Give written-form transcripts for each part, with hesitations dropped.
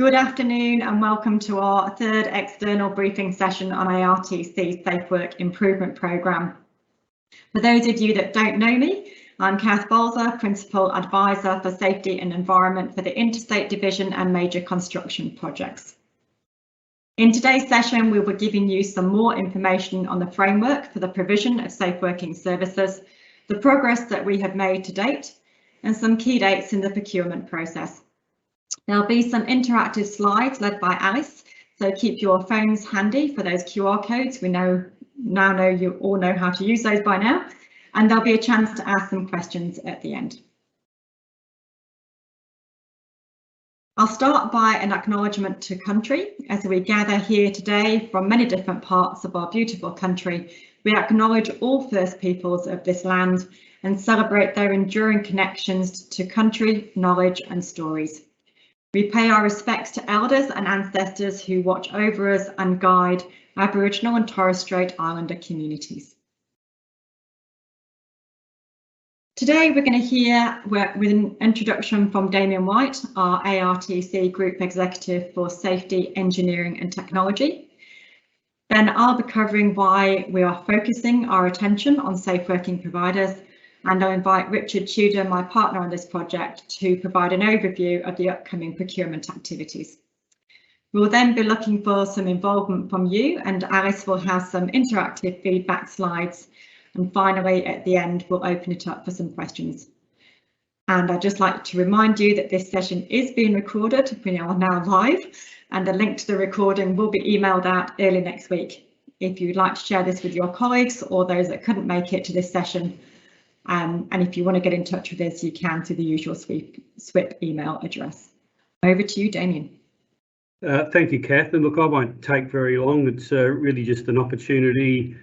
Good afternoon and welcome to our third external briefing session on ARTC's Safe Work Improvement Programme. For those of you that don't know me, I'm Kath Bolzer, Principal Advisor for Safety and Environment for the Interstate Division and Major Construction Projects. In today's session, we will be giving you some more information on the framework for the provision of safe working services, the progress that we have made to date, and some key dates in the procurement process. There'll be some interactive slides led by Alice, so keep your phones handy for those QR codes. We now know you all know how to use those by now, and there'll be a chance to ask some questions at the end. I'll start by an acknowledgement to country. As we gather here today from many different parts of our beautiful country, we acknowledge all First Peoples of this land and celebrate their enduring connections to country, knowledge and stories. We pay our respects to elders and ancestors who watch over us and guide Aboriginal and Torres Strait Islander communities. Today we're going to hear with an introduction from Damien White, our ARTC Group Executive for Safety, Engineering and Technology. Then I'll be covering why we are focusing our attention on safe working providers, and I'll invite Richard Tudor, my partner on this project, to provide an overview of the upcoming procurement activities. We'll then be looking for some involvement from you, and Alice will have some interactive feedback slides. And finally, at the end, we'll open it up for some questions. And I'd just like to remind you that this session is being recorded. We are now live, and a link to the recording will be emailed out early next week. If you'd like to share this with your colleagues or those that couldn't make it to this session, and if you want to get in touch with us, you can through the usual SWIP email address. Over to you, Damien. Thank you, Kath. And look, I won't take very long. It's really just an opportunity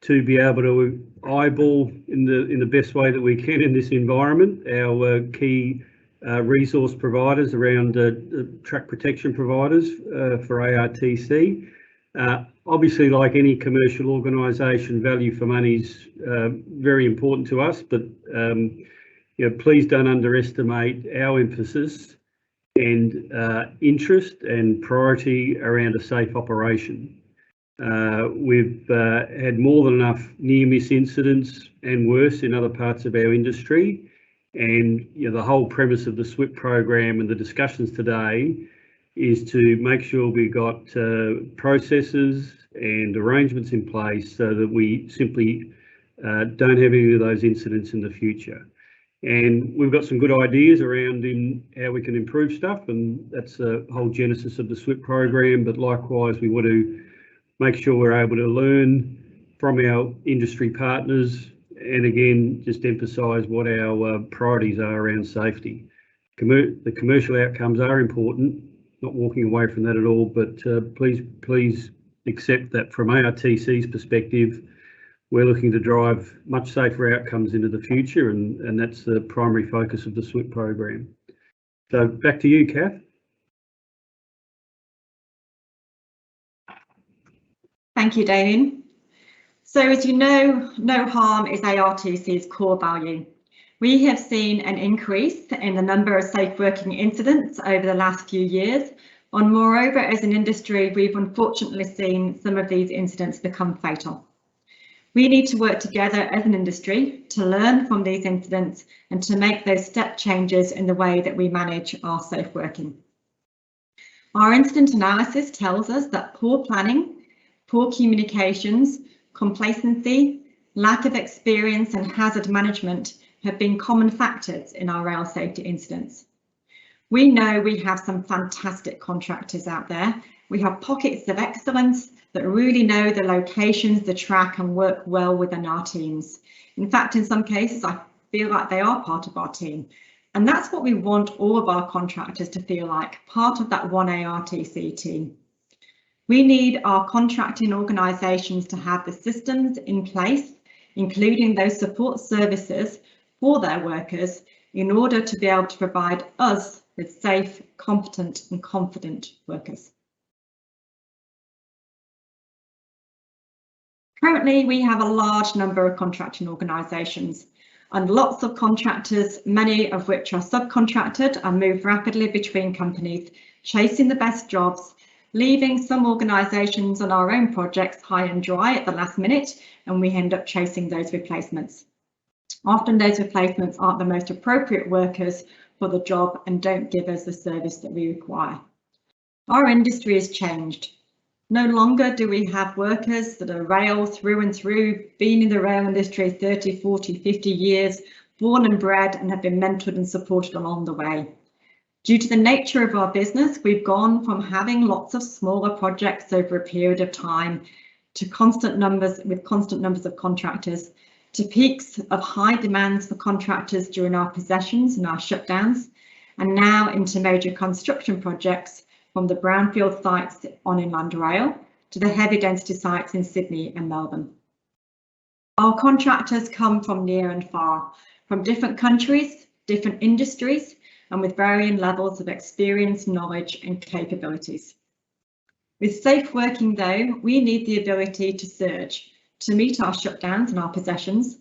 to be able to eyeball in the best way that we can in this environment our key resource providers around track protection providers for ARTC. Obviously, like any commercial organisation, value for money is very important to us, but please don't underestimate our emphasis and interest and priority around a safe operation. We've had more than enough near-miss incidents and worse in other parts of our industry, and the whole premise of the SWIP program and the discussions today is to make sure we've got processes and arrangements in place so that we simply don't have any of those incidents in the future. And we've got some good ideas around in how we can improve stuff, and that's the whole genesis of the SWIP program. But likewise, we want to make sure we're able to learn from our industry partners, and again, just emphasise what our priorities are around safety. The commercial outcomes are important, not walking away from that at all, but please accept that from ARTC's perspective, we're looking to drive much safer outcomes into the future, and that's the primary focus of the SWIP program. So back to you, Kath. Thank you, Damien. So as you know, no harm is ARTC's core value. We have seen an increase in the number of safe working incidents over the last few years, and moreover, as an industry, we've unfortunately seen some of these incidents become fatal. We need to work together as an industry to learn from these incidents and to make those step changes in the way that we manage our safe working. Our incident analysis tells us that poor planning, poor communications, complacency, lack of experience and hazard management have been common factors in our rail safety incidents. We know we have some fantastic contractors out there. We have pockets of excellence that really know the locations, the track, and work well within our teams. In fact, in some cases, I feel like they are part of our team. And that's what we want all of our contractors to feel like, part of that one ARTC team. We need our contracting organisations to have the systems in place, including those support services for their workers, in order to be able to provide us with safe, competent and confident workers. Currently, we have a large number of contracting organisations. and lots of contractors, many of which are subcontracted, and move rapidly between companies, chasing the best jobs, leaving some organisations on our own projects high and dry at the last minute, and we end up chasing those replacements. Often those replacements aren't the most appropriate workers for the job and don't give us the service that we require. Our industry has changed. No longer do we have workers that are rail through and through, been in the rail industry 30, 40, 50 years, born and bred, and have been mentored and supported along the way. Due to the nature of our business, we've gone from having lots of smaller projects over a period of time to constant numbers of contractors, to peaks of high demands for contractors during our possessions and our shutdowns, and now into major construction projects from the brownfield sites on inland rail to the heavy density sites in Sydney and Melbourne. Our contractors come from near and far, from different countries, different industries, and with varying levels of experience, knowledge and capabilities. With safe working though, we need the ability to surge, to meet our shutdowns and our possessions.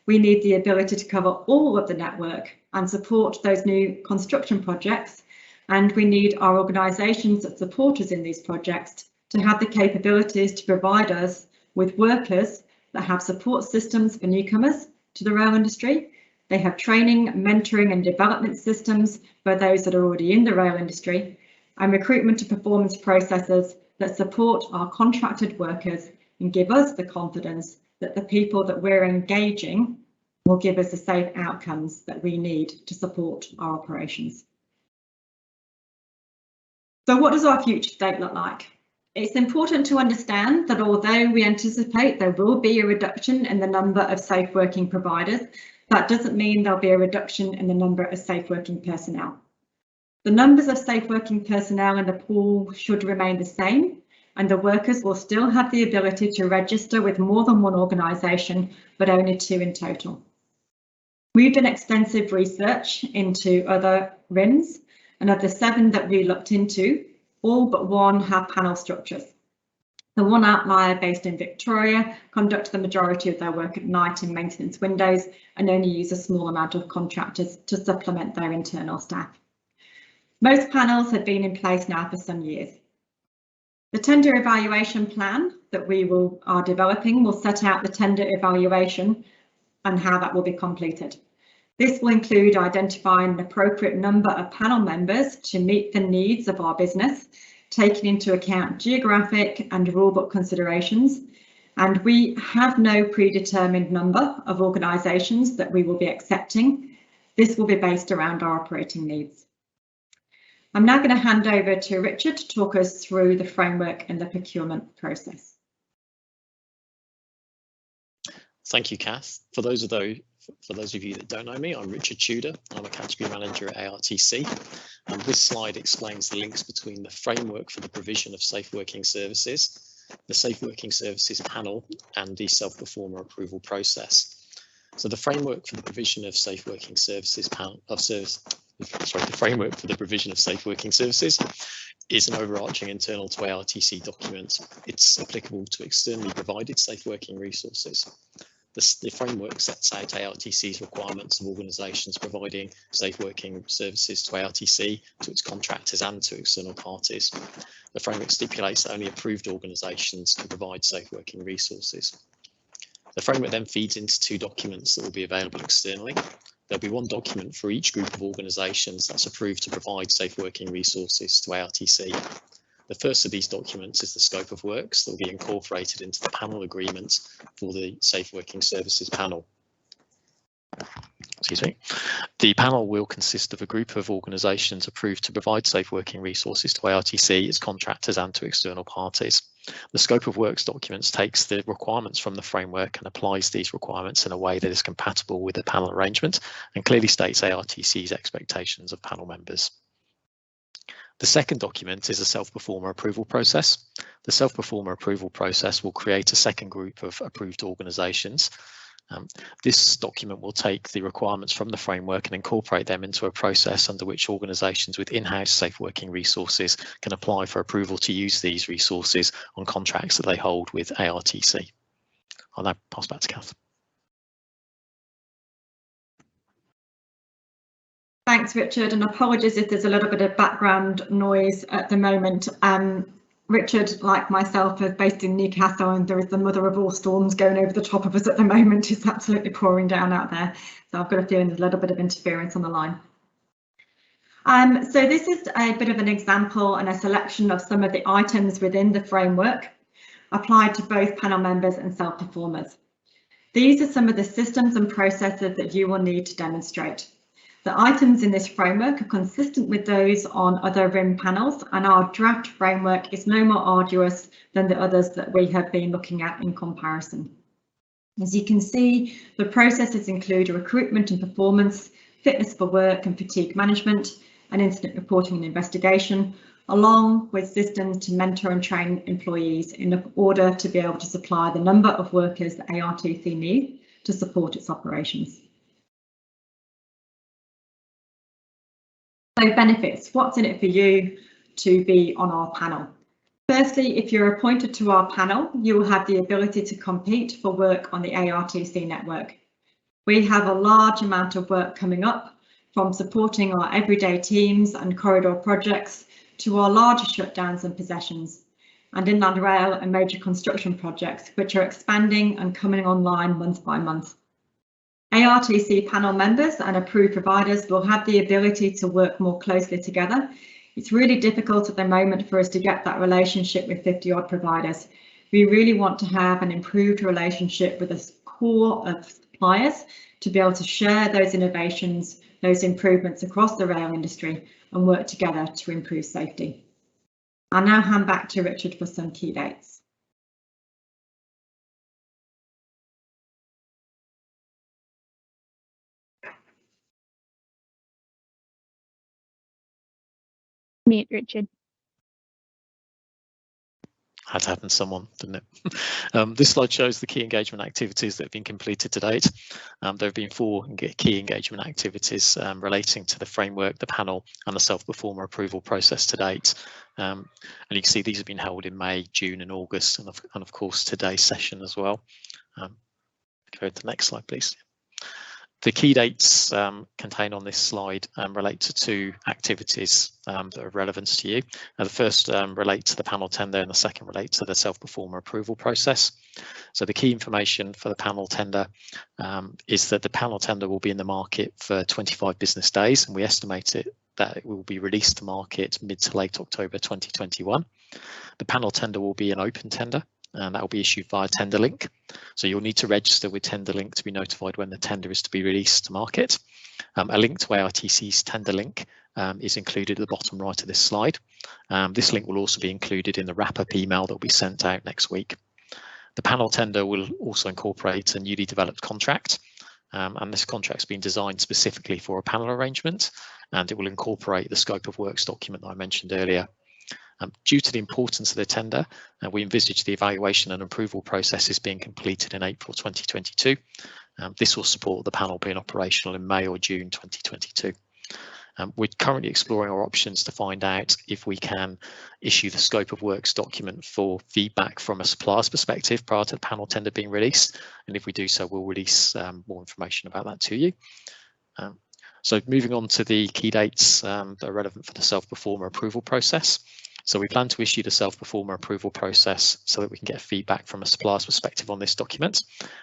We need the ability to cover all of the network and support those new construction projects. And we need our organisations that support us in these projects to have the capabilities to provide us with workers that have support systems for newcomers to the rail industry. They have training, mentoring and development systems for those that are already in the rail industry, and recruitment and performance processes that support our contracted workers and give us the confidence that the people that we're engaging will give us the safe outcomes that we need to support our operations. So what does our future state look like? It's important to understand that although we anticipate there will be a reduction in the number of safe working providers, that doesn't mean there'll be a reduction in the number of safe working personnel. The numbers of safe working personnel in the pool should remain the same, and the workers will still have the ability to register with more than one organisation, but only 2 in total. We've done extensive research into other RINs, and of the 7 that we looked into, all but 1 have panel structures. The one outlier based in Victoria conduct the majority of their work at night in maintenance windows and only use a small amount of contractors to supplement their internal staff. Most panels have been in place now for some years. The tender evaluation plan that we are developing will set out the tender evaluation and how that will be completed. This will include identifying an appropriate number of panel members to meet the needs of our business, taking into account geographic and rulebook considerations. And we have no predetermined number of organisations that we will be accepting. This will be based around our operating needs. I'm now going to hand over to Richard to talk us through the framework and the procurement process. Thank you, Kath. For those of you that don't know me, I'm Richard Tudor. I'm a category manager at ARTC. And this slide explains the links between the framework for the provision of safe working services, the safe working services panel, and the self-performer approval process. So the framework for the provision of safe working services the framework for the provision of safe working services is an overarching internal to ARTC document. It's applicable to externally provided safe working resources. The framework sets out ARTC's requirements of organisations providing safe working services to ARTC, to its contractors and to external parties. The framework stipulates that only approved organisations can provide safe working resources. The framework then feeds into 2 documents that will be available externally. There'll be 1 document for each group of organisations that's approved to provide safe working resources to ARTC. The first of these documents is the scope of works that will be incorporated into the panel agreement for the Safe Working Services panel. Excuse me. The panel will consist of a group of organisations approved to provide safe working resources to ARTC, its contractors and to external parties. The scope of works documents takes the requirements from the framework and applies these requirements in a way that is compatible with the panel arrangement and clearly states ARTC's expectations of panel members. The second document is a self-performer approval process. The self-performer approval process will create a second group of approved organisations. This document will take the requirements from the framework and incorporate them into a process under which organisations with in-house safe working resources can apply for approval to use these resources on contracts that they hold with ARTC. I'll now pass back to Kath. Thanks, Richard, and apologies if there's a little bit of background noise at the moment. Richard, like myself, is based in Newcastle, and there is the mother of all storms going over the top of us at the moment. It's absolutely pouring down out there. So I've got a feeling there's a little bit of interference on the line. So this is a bit of an example and a selection of some of the items within the framework applied to both panel members and self-performers. These are some of the systems and processes that you will need to demonstrate. The items in this framework are consistent with those on other RIM panels, and our draft framework is no more arduous than the others that we have been looking at in comparison. As you can see, the processes include recruitment and performance, fitness for work and fatigue management, and incident reporting and investigation, along with systems to mentor and train employees in order to be able to supply the number of workers that ARTC need to support its operations. So benefits, what's in it for you to be on our panel? Firstly, if you're appointed to our panel, you will have the ability to compete for work on the ARTC network. We have a large amount of work coming up, from supporting our everyday teams and corridor projects to our larger shutdowns and possessions, and inland rail and major construction projects, which are expanding and coming online month by month. ARTC panel members and approved providers will have the ability to work more closely together. It's really difficult at the moment for us to get that relationship with 50 odd providers. We really want to have an improved relationship with a core of suppliers to be able to share those innovations, those improvements across the rail industry and work together to improve safety. I'll now hand back to Richard for some key dates. Mute, Richard. Had to happen to someone, didn't it? This slide shows the key engagement activities that have been completed to date. There have been 4 key engagement activities relating to the framework, the panel and the self-performer approval process to date. And you can see these have been held in May, June and August, and of course today's session as well. Go to the next slide, please. The key dates contained on this slide relate to 2 activities that are relevant to you. Now, the first relates to the panel tender and the second relates to the self-performer approval process. So the key information for the panel tender is that the panel tender will be in the market for 25 business days, and we estimate that it will be released to market mid to late October 2021. The panel tender will be an open tender, and that will be issued via TenderLink. So you'll need to register with TenderLink to be notified when the tender is to be released to market. A link to ARTC's TenderLink is included at the bottom right of this slide. This link will also be included in the wrap-up email that will be sent out next week. The panel tender will also incorporate a newly developed contract, and this contract's been designed specifically for a panel arrangement, and it will incorporate the scope of works document that I mentioned earlier. Due to the importance of the tender, we envisage the evaluation and approval processes being completed in April 2022. This will support the panel being operational in May or June 2022. We're currently exploring our options to find out if we can issue the scope of works document for feedback from a supplier's perspective prior to the panel tender being released. And if we do so, we'll release more information about that to you. So moving on to the key dates that are relevant for the self-performer approval process. So we plan to issue the self-performer approval process so that we can get feedback from a supplier's perspective on this document.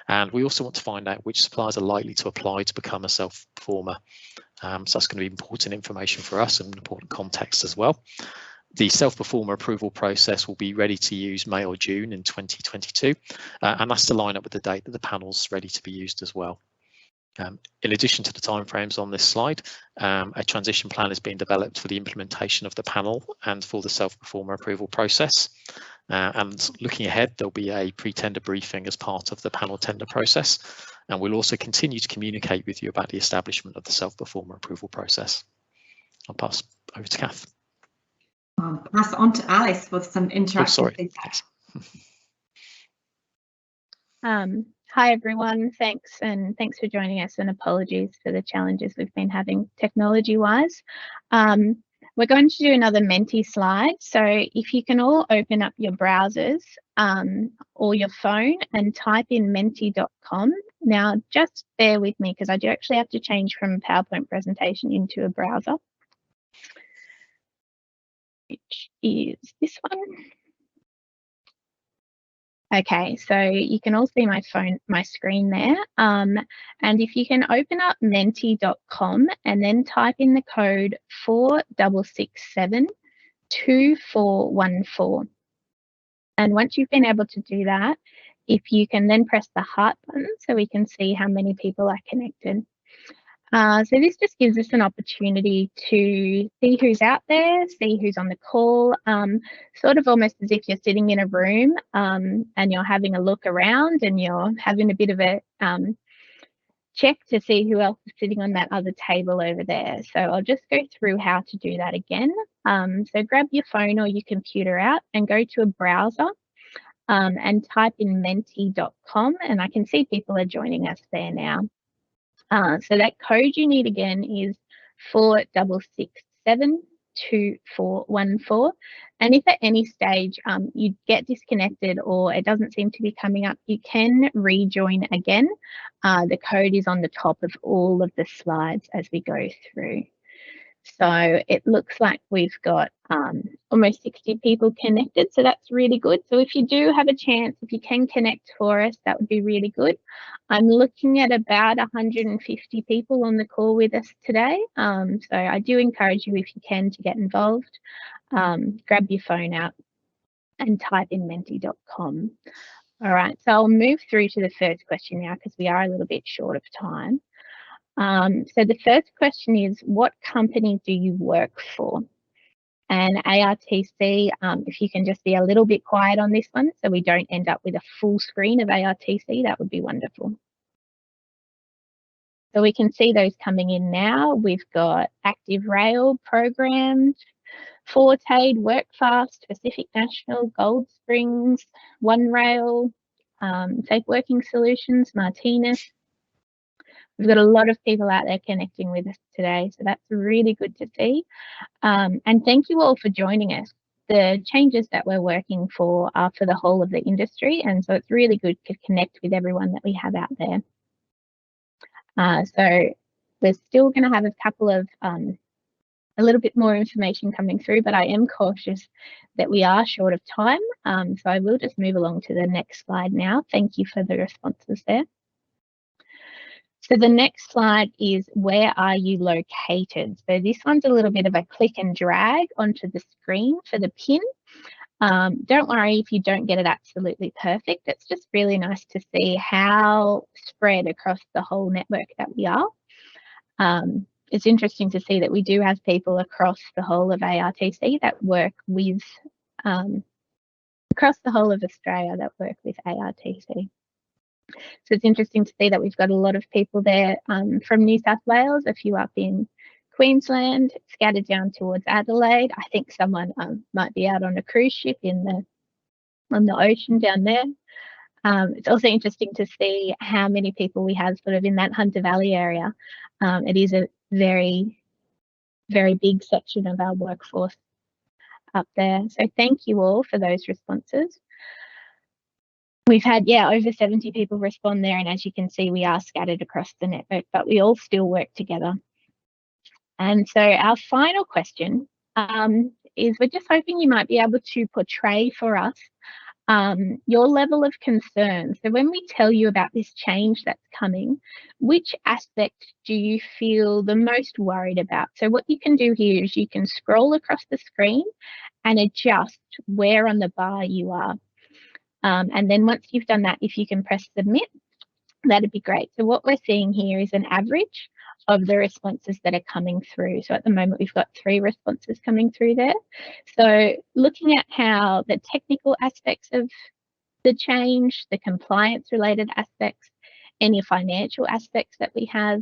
And we also want to find out which suppliers are likely to apply to become a self-performer. So that's going to be important information for us and important context as well. The self-performer approval process will be ready to use May or June in 2022. And that's to line up with the date that the panel's ready to be used as well. In addition to the timeframes on this slide, a transition plan is being developed for the implementation of the panel and for the self-performer approval process. And looking ahead, there'll be a pre-tender briefing as part of the panel tender process. And we'll also continue to communicate with you about the establishment of the self-performer approval process. I'll pass over to Kath. Pass on to Alice for some interactive feedback. Hi everyone, thanks for joining us, and apologies for the challenges we've been having technology-wise. We're going to do another Menti slide, so if you can all open up your browsers or your phone and type in menti.com Now, just bear with me because I do actually have to change from a PowerPoint presentation into a browser, which is this one. Okay, so you can all see my screen there. And if you can open up menti.com and then type in the code 46672414. And once you've been able to do that, if you can then press the heart button so we can see how many people are connected. So this just gives us an opportunity to see who's out there, see who's on the call, sort of almost as if you're sitting in a room and you're having a look around and you're having a bit of a check to see who else is sitting on that other table over there. So I'll just go through how to do that again. So grab your phone or your computer out and go to a browser and type in menti.com, and I can see people are joining us there now. So that code you need again is 46672414. And if at any stage you get disconnected or it doesn't seem to be coming up, you can rejoin again. The code is on the top of all of the slides as we go through. So it looks like we've got almost 60 people connected, so that's really good. So if you do have a chance, if you can connect for us, that would be really good. I'm looking at about 150 people on the call with us today. So I do encourage you, if you can, to get involved. Grab your phone out and type in menti.com. All right, so I'll move through to the first question now because we are a little bit short of time. So the first question is, what company do you work for? And ARTC, if you can just be a little bit quiet on this one so we don't end up with a full screen of ARTC, that would be wonderful. So we can see those coming in now. We've got Active Rail, Programmed, Forte, Workfast, Pacific National, Gold Springs, One Rail, Safe Working Solutions, Martinez. We've got a lot of people out there connecting with us today, so that's really good to see. And thank you all for joining us. The changes that we're working for are for the whole of the industry, and so it's really good to connect with everyone that we have out there. So we're still going to have a couple of a little bit more information coming through, but I am cautious that we are short of time. So I will just move along to the next slide now. Thank you for the responses there. So the next slide is, where are you located? So this one's a little bit of a click and drag onto the screen for the pin. Don't worry if you don't get it absolutely perfect. It's just really nice to see how spread across the whole network that we are. It's interesting to see that we do have people across the whole of ARTC that work with, across the whole of Australia that work with ARTC. So it's interesting to see that we've got a lot of people there from New South Wales, a few up in Queensland, scattered down towards Adelaide. I think someone might be out on a cruise ship on the ocean down there. It's also interesting to see how many people we have sort of in that Hunter Valley area. It is a very, very big section of our workforce up there. So thank you all for those responses. We've had, over 70 people respond there, and as you can see, we are scattered across the network, but we all still work together. And so our final question is, we're just hoping you might be able to portray for us your level of concern. So when we tell you about this change that's coming, which aspect do you feel the most worried about? So what you can do here is you can scroll across the screen and adjust where on the bar you are. And then once you've done that, if you can press submit, that'd be great. So what we're seeing here is an average of the responses that are coming through. So at the moment, we've got 3 responses coming through there. So looking at how the technical aspects of the change, the compliance related aspects, any financial aspects that we have,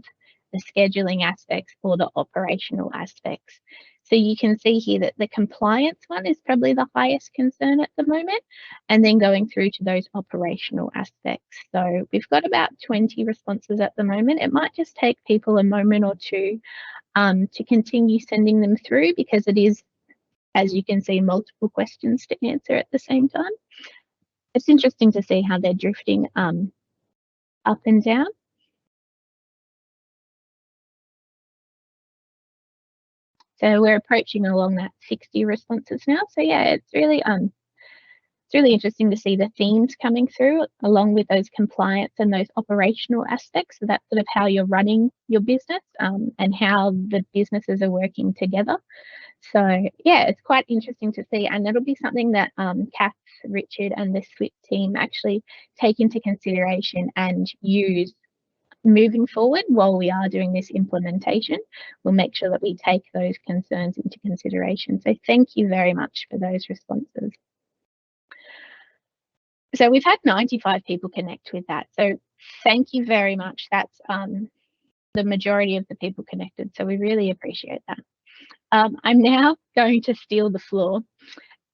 the scheduling aspects, or the operational aspects. So you can see here that the compliance one is probably the highest concern at the moment, and then going through to those operational aspects. So we've got about 20 responses at the moment. It might just take people a moment or two to continue sending them through, because it is, as you can see, multiple questions to answer at the same time. It's interesting to see how they're drifting up and down. So we're approaching along that 60 responses now. So yeah, it's really interesting to see the themes coming through along with those compliance and those operational aspects. So that's sort of how you're running your business and how the businesses are working together. So yeah, it's quite interesting to see, and it'll be something that Kath, Richard and the SWIP team actually take into consideration and use moving forward while we are doing this implementation. We'll make sure that we take those concerns into consideration. So thank you very much for those responses. So we've had 95 people connect with that. So thank you very much. That's the majority of the people connected. So we really appreciate that. I'm now going to steal the floor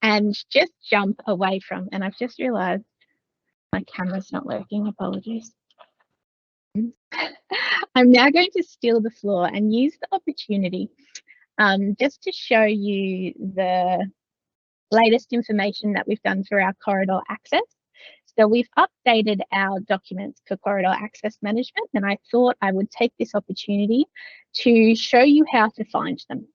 and just jump away from, and I've just realized my camera's not working, apologies. I'm now going to steal the floor and use the opportunity just to show you the latest information that we've done for our corridor access. So we've updated our documents for corridor access management, and I thought I would take this opportunity to show you how to find them.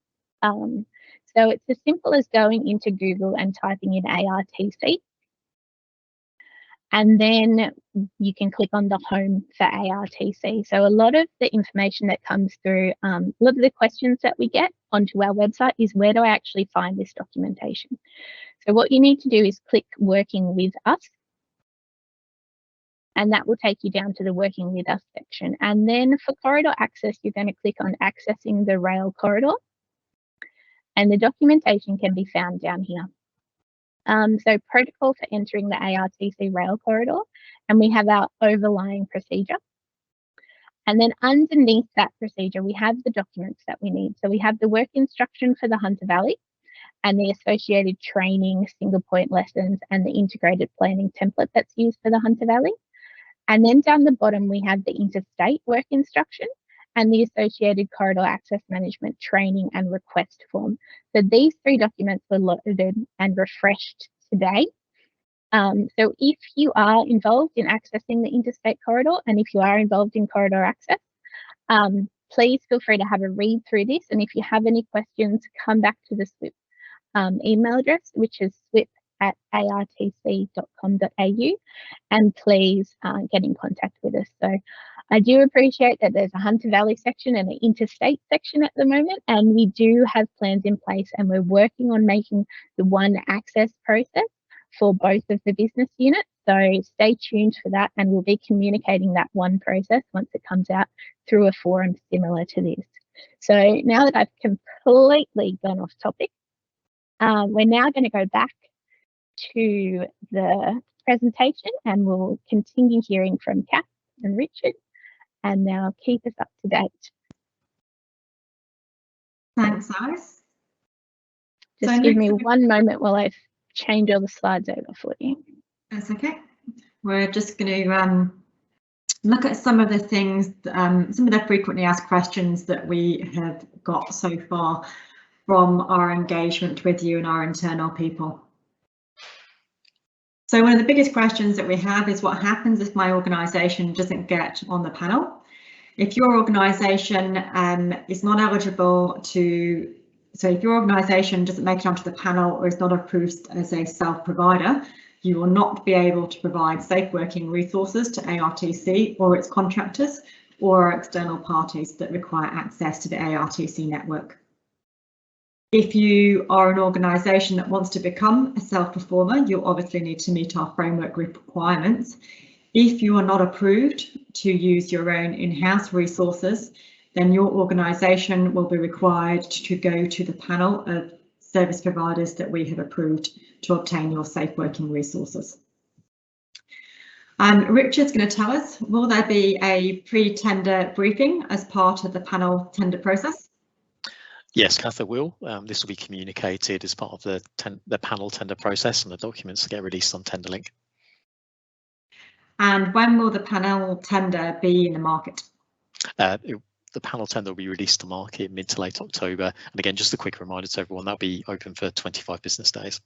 So it's as simple as going into Google and typing in ARTC. And then you can click on the home for ARTC. So a lot of the information that comes through, a lot of the questions that we get onto our website is, where do I actually find this documentation? So what you need to do is click Working With Us. And that will take you down to the Working With Us section. And then for corridor access, you're going to click on Accessing the Rail Corridor. And the documentation can be found down here. So protocol for entering the ARTC rail corridor, and we have our overlying procedure. And then underneath that procedure, we have the documents that we need. So we have the work instruction for the Hunter Valley and the associated training, single point lessons, and the integrated planning template that's used for the Hunter Valley. And then down the bottom, we have the interstate work instruction and the associated corridor access management training and request form. So these three documents were loaded and refreshed today. So if you are involved in accessing the interstate corridor, and if you are involved in corridor access, please feel free to have a read through this. And if you have any questions, come back to the SWIP email address, which is swip@artc.com.au, and please get in contact with us. So I do appreciate that there's a Hunter Valley section and an interstate section at the moment, and we do have plans in place, and we're working on making the one access process for both of the business units. So stay tuned for that, and we'll be communicating that one process once it comes out through a forum similar to this. So now that I've completely gone off topic, we're now going to go back to the presentation, and we'll continue hearing from Kath and Richard, and now keep us up to date. Thanks, Alice. Just give me one moment while I change all the slides over for you. That's okay. We're just going to look at some of the things, some of the frequently asked questions that we have got so far from our engagement with you and our internal people. So one of the biggest questions that we have is, what happens if my organisation doesn't get on the panel? If your organisation is not eligible to, so if your organisation doesn't make it onto the panel or is not approved as a self-provider, you will not be able to provide safe working resources to ARTC or its contractors or external parties that require access to the ARTC network. If you are an organisation that wants to become a self-performer, you'll obviously need to meet our framework requirements. If you are not approved to use your own in-house resources, then your organisation will be required to go to the panel of service providers that we have approved to obtain your safe working resources. Richard's going to tell us, will there be a pre-tender briefing as part of the panel tender process? Yes, Kath, there will. This will be communicated as part of the panel tender process, and the documents get released on TenderLink. And when will the panel tender be in the market? The panel tender will be released to market mid to late October. And again, just a quick reminder to everyone, that'll be open for 25 business days.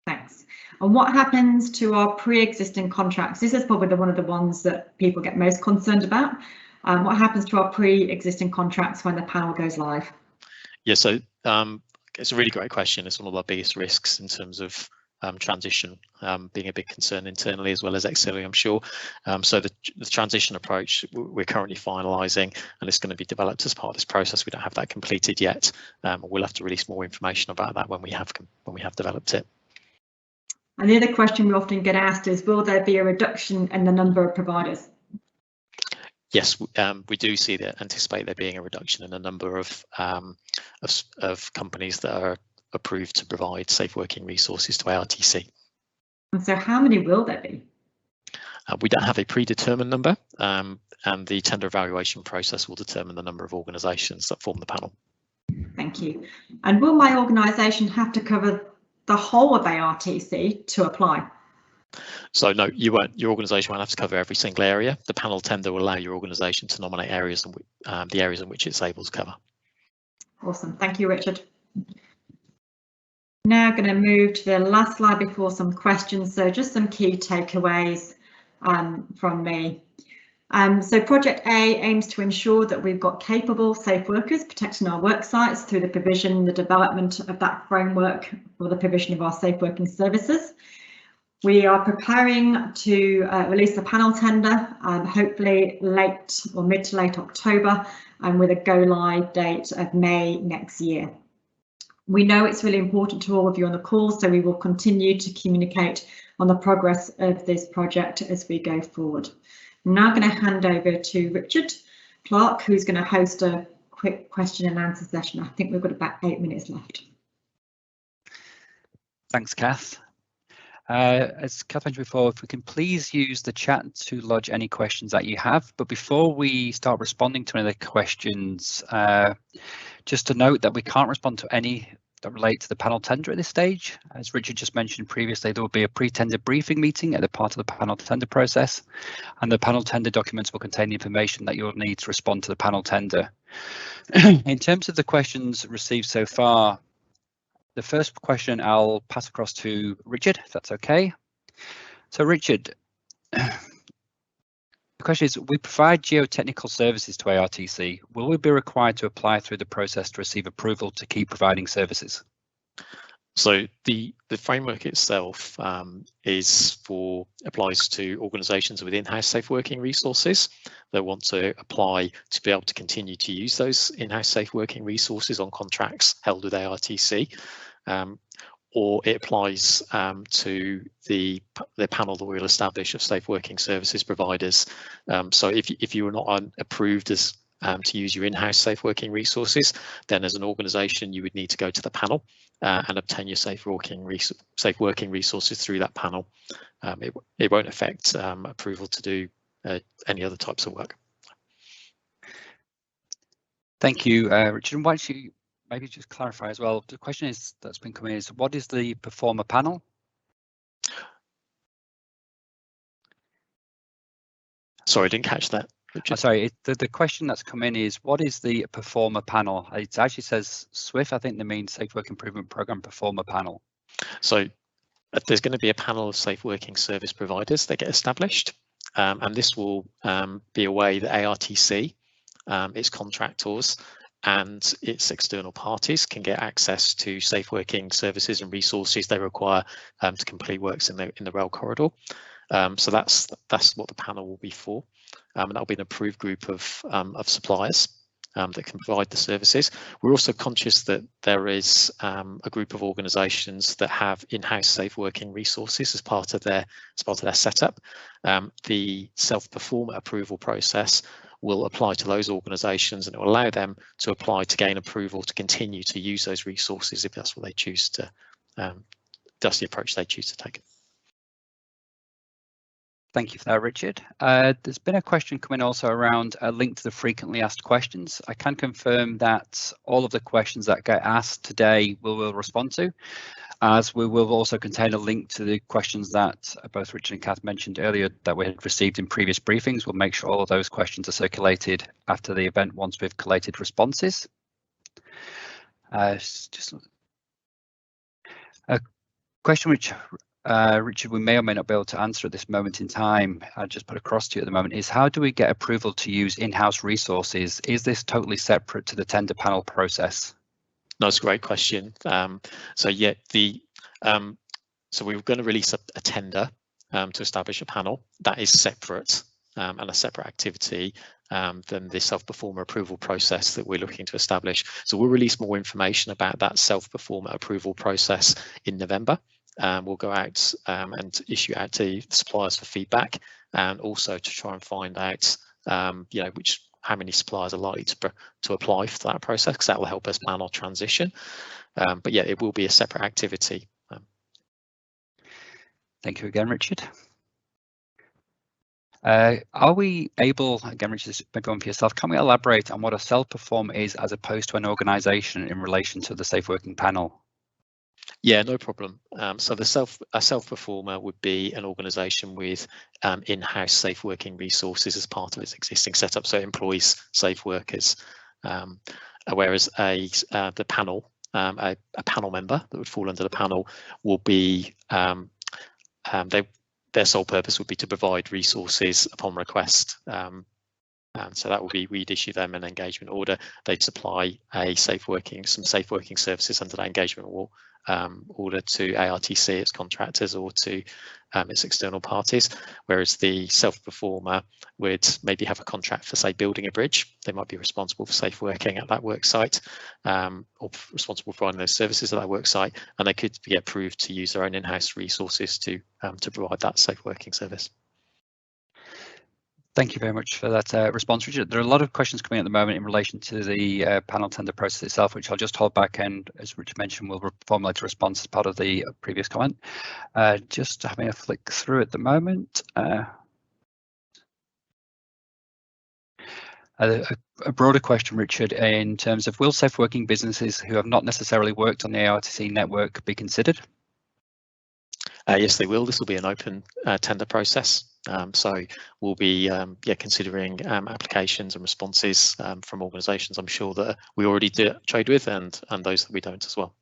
Thanks. And what happens to our pre-existing contracts? This is probably one of the ones that people get most concerned about. What happens to our pre-existing contracts when the panel goes live? Yeah, so it's a really great question. It's one of our biggest risks in terms of transition being a big concern internally as well as externally, I'm sure. So the transition approach we're currently finalising, and it's going to be developed as part of this process. We don't have that completed yet. We'll have to release more information about that when we have developed it. And the other question we often get asked is, will there be a reduction in the number of providers? Yes, we do anticipate there being a reduction in the number of companies that are approved to provide safe working resources to ARTC. And so how many will there be? We don't have a predetermined number, and the tender evaluation process will determine the number of organisations that form the panel. Thank you. And will my organisation have to cover the whole of ARTC to apply? So no, you won't. Your organisation won't have to cover every single area. The panel tender will allow your organisation to nominate areas, the areas in which it's able to cover. Awesome, thank you, Richard. Now going to move to the last slide before some questions. So just some key takeaways from me. So Project A aims to ensure that we've got capable, safe workers protecting our work sites through the provision, the development of that framework for the provision of our safe working services. We are preparing to release the panel tender, hopefully late or mid to late October, and with a go live date of May next year. We know it's really important to all of you on the call, so we will continue to communicate on the progress of this project as we go forward. I'm now going to hand over to Richard Clark, who's going to host a quick question and answer session. I think we've got about 8 minutes left. Thanks, Kath. As Kath mentioned before, if we can please use the chat to lodge any questions that you have. But before we start responding to any of the questions, just to note that we can't respond to any that relate to the panel tender at this stage. As Richard just mentioned previously, there will be a pre-tender briefing meeting at the part of the panel tender process, and the panel tender documents will contain the information that you'll need to respond to the panel tender. In terms of the questions received so far, the first question I'll pass across to Richard, if that's okay. So Richard, the question is, we provide geotechnical services to ARTC. Will we be required to apply through the process to receive approval to keep providing services? So the framework itself applies to organisations with in-house safe working resources that want to apply to be able to continue to use those in-house safe working resources on contracts held with ARTC, or it applies to the panel that we'll establish of safe working services providers. So if you are not approved as to use your in-house safe working resources, then as an organisation you would need to go to the panel and obtain your safe working resources through that panel. It won't affect approval to do any other types of work. Thank you, Richard. And why don't you maybe just clarify as well? The question that's been coming is, what is the performer panel? Sorry, I didn't catch that. Sorry, the question that's come in is, what is the performer panel? It actually says SWIP. I think they mean Safe Work Improvement Programme Performer Panel. So there's going to be a panel of safe working service providers that get established, and this will be a way that ARTC, its contractors and its external parties can get access to safe working services and resources they require to complete works in the rail corridor. So that's what the panel will be for. And that'll be an approved group of suppliers that can provide the services. We're also conscious that there is a group of organisations that have in-house safe working resources as part of their setup. The self-performer approval process will apply to those organisations, and it will allow them to apply to gain approval to continue to use those resources if that's what they choose to. That's the approach they choose to take. Thank you for that, Richard. There's been a question coming also around a link to the frequently asked questions. I can confirm that all of the questions that get asked today we will respond to, as we will also contain a link to the questions that both Richard and Kath mentioned earlier that we had received in previous briefings. We'll make sure all of those questions are circulated after the event once we've collated responses. Question which, Richard, we may or may not be able to answer at this moment in time, I just put across to you at the moment, is how do we get approval to use in-house resources? Is this totally separate to the tender panel process? No, it's a great question. So yeah, so we were going to release a tender to establish a panel that is separate and a separate activity than the self-performer approval process that we're looking to establish. So we'll release more information about that self-performer approval process in November. We'll go out and issue out to suppliers for feedback, and also to try and find out, you know, how many suppliers are likely to apply for that process, because that will help us plan our transition. But yeah, it will be a separate activity. Thank you again, Richard. Are we able, again, Richard, maybe one for yourself, can we elaborate on what a self-performer is as opposed to an organisation in relation to the Safe Working Panel? Yeah, no problem. So a self-performer would be an organisation with in-house safe working resources as part of its existing setup, so it employs safe workers. Whereas the panel, a panel member that would fall under the panel, will be their sole purpose would be to provide resources upon request. So that will be, we'd issue them an engagement order. They'd supply some safe working services under that engagement order to ARTC, its contractors, or to its external parties. Whereas the self-performer would maybe have a contract for, say, building a bridge. They might be responsible for safe working at that work site, or responsible for providing those services at that work site, and they could be approved to use their own in-house resources to provide that safe working service. Thank you very much for that response, Richard. There are a lot of questions coming at the moment in relation to the panel tender process itself, which I'll just hold back, and as Richard mentioned, we'll formulate a response as part of the previous comment. Just having a flick through at the moment. A broader question, Richard, in terms of will safe working businesses who have not necessarily worked on the ARTC network be considered? Yes, they will. This will be an open tender process. So we'll be considering applications and responses from organisations I'm sure that we already trade with, and those that we don't as well.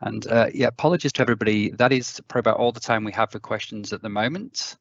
And yeah, apologies to everybody. That is probably about all the time we have for questions at the moment.